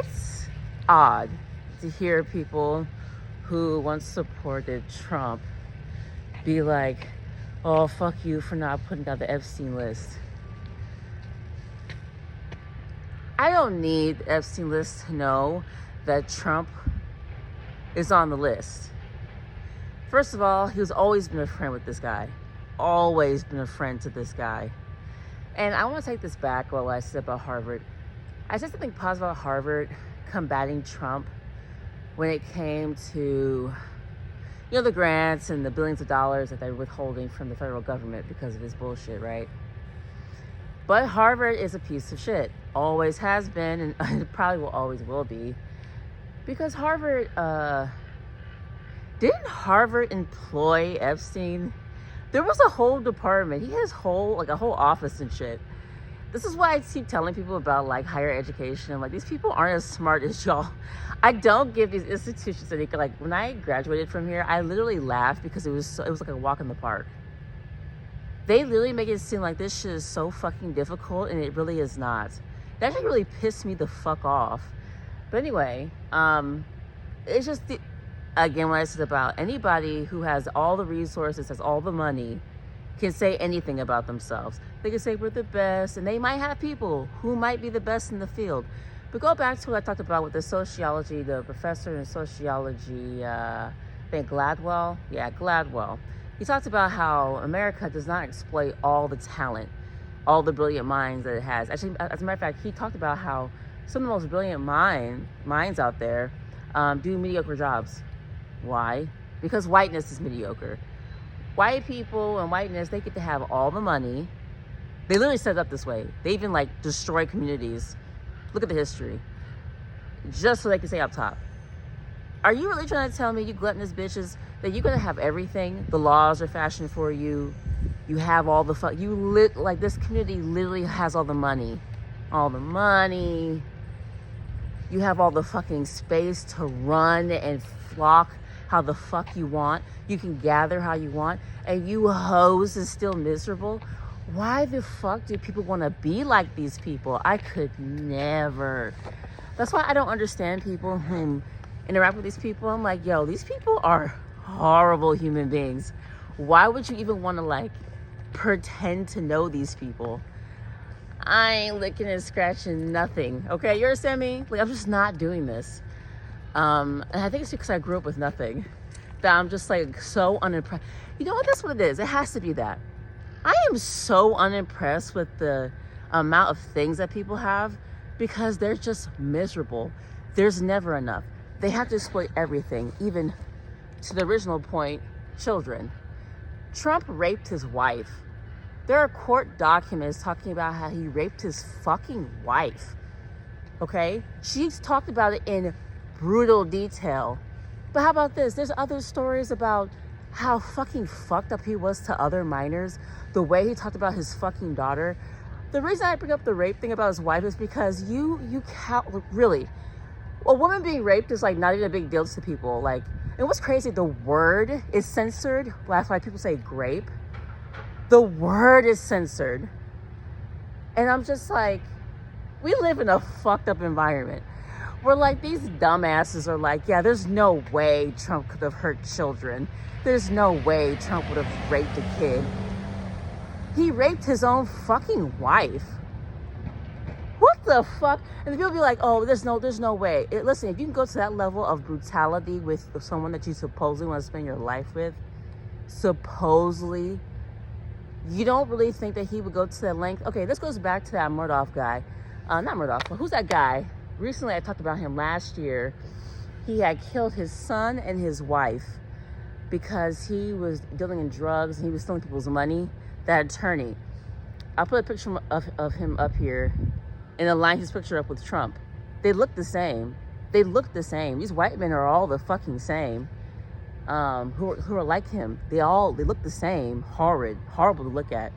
It's odd to hear people who once supported Trump be like, oh, fuck you for not putting out the Epstein list. I don't need the Epstein list to know that Trump is on the list. First of all, he's always been a friend with this guy. Always been a friend to this guy. And I want to take this back while I said about Harvard. I said something positive about Harvard combating Trump when it came to, the grants and the billions of dollars that they're withholding from the federal government because of his bullshit, right? But Harvard is a piece of shit. Always has been, and it probably always will be. Because Harvard, didn't Harvard employ Epstein? There was a whole department. He has a whole office and shit. This is why I keep telling people about higher education. These people aren't as smart as y'all. I don't give these institutions any, when I graduated from here, I literally laughed because it was like a walk in the park. They literally make it seem like this shit is so fucking difficult, and it really is not. That actually really pissed me the fuck off. But anyway, it's just again, what I said about anybody who has all the resources, has all the money, can say anything about themselves. They can say we're the best, and they might have people who might be the best in the field. But go back to what I talked about with the professor in sociology, I think Gladwell. Yeah, Gladwell. He talked about how America does not exploit all the talent, all the brilliant minds that it has. Actually, as a matter of fact, he talked about how some of the most brilliant minds out there do mediocre jobs. Why? Because whiteness is mediocre. White people and whiteness, they get to have all the money. They literally set it up this way. They even destroy communities. Look at the history. Just so they can stay up top. Are you really trying to tell me, you gluttonous bitches, that you're gonna have everything? The laws are fashioned for you. You have all the this community literally has all the money. All the money. You have all the fucking space to run and flock how the fuck you want. You can gather how you want, and you hoes is still miserable. Why the fuck do people want to be like these people? I could never. That's why I don't understand people who interact with these people. I'm like, yo, these people are horrible human beings. Why would you even want to pretend to know these people? I ain't licking and scratching nothing. Okay, you understand me? I'm just not doing this. And I think it's because I grew up with nothing that I'm just so unimpressed. You know what? That's what it is. It has to be that. I am so unimpressed with the amount of things that people have because they're just miserable. There's never enough. They have to exploit everything, even to the original point, children. Trump raped his wife. There are court documents talking about how he raped his fucking wife. Okay? She's talked about it in brutal detail. But how about this? There's other stories about how fucking fucked up he was to other minors. The way he talked about his fucking daughter. The reason I bring up the rape thing about his wife is because you can't, really, a woman being raped is not even a big deal to people. And what's crazy, the word is censored. That's why people say grape. The word is censored. And I'm just we live in a fucked up environment where these dumbasses are yeah, there's no way Trump could have hurt children. There's no way Trump would have raped a kid. He raped his own fucking wife. What the fuck? And people be like, oh, there's no way. Listen, if you can go to that level of brutality with someone that you supposedly want to spend your life with, supposedly, you don't really think that he would go to that length? Okay, this goes back to that Murdoch guy. Not Murdoch, but who's that guy? Recently, I talked about him last year. He had killed his son and his wife because he was dealing in drugs and he was stealing people's money. That attorney. I'll put a picture of him up here and align his picture up with Trump. They look the same. They look the same. These white men are all the fucking same. Who are like him. They look the same. Horrible to look at.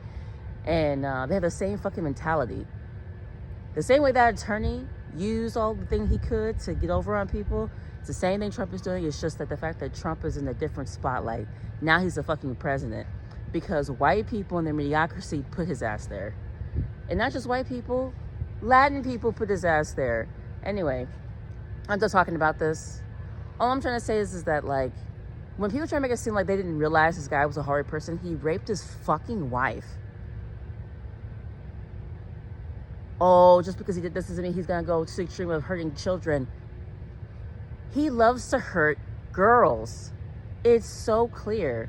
And they have the same fucking mentality. The same way that attorney used all the thing he could to get over on people, it's the same thing Trump is doing. It's just that the fact that Trump is in a different spotlight. Now he's the fucking president. Because white people in their mediocrity put his ass there. And not just white people, Latin people put his ass there. Anyway, I'm just talking about this. All I'm trying to say is that, like, when people try to make it seem like they didn't realize this guy was a horrid person, he raped his fucking wife. Oh, just because he did this doesn't mean he's going to go to the extreme of hurting children. He loves to hurt girls. It's so clear.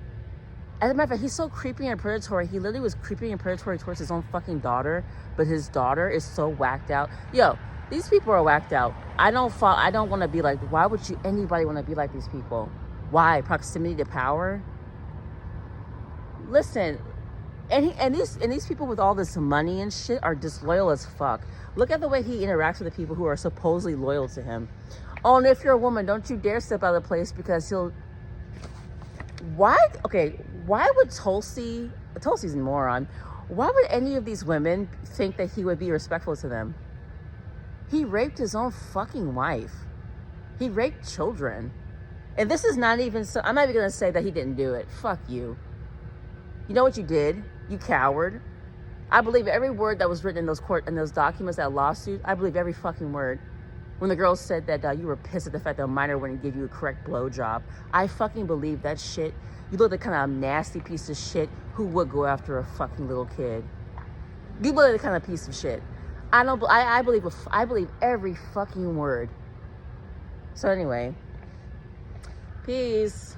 As a matter of fact, he's so creepy and predatory. He literally was creepy and predatory towards his own fucking daughter, but his daughter is so whacked out. Yo, these people are whacked out. I don't want to be like, why would anybody want to be like these people? Why? Proximity to power? Listen, and these people with all this money and shit are disloyal as fuck. Look at the way he interacts with the people who are supposedly loyal to him. Oh, and if you're a woman, don't you dare step out of the place because he'll... Why? Okay, why would Tulsi's a moron. Why would any of these women think that he would be respectful to them? He raped his own fucking wife. He raped children. And this is not even... I'm not even going to say that he didn't do it. Fuck you. You know what you did? You coward. I believe every word that was written in those documents, that lawsuit. I believe every fucking word. When the girl said that you were pissed at the fact that a minor wouldn't give you a correct blowjob, I fucking believe that shit. You look the kind of nasty piece of shit who would go after a fucking little kid. You look the kind of piece of shit. I believe every fucking word. So anyway, peace.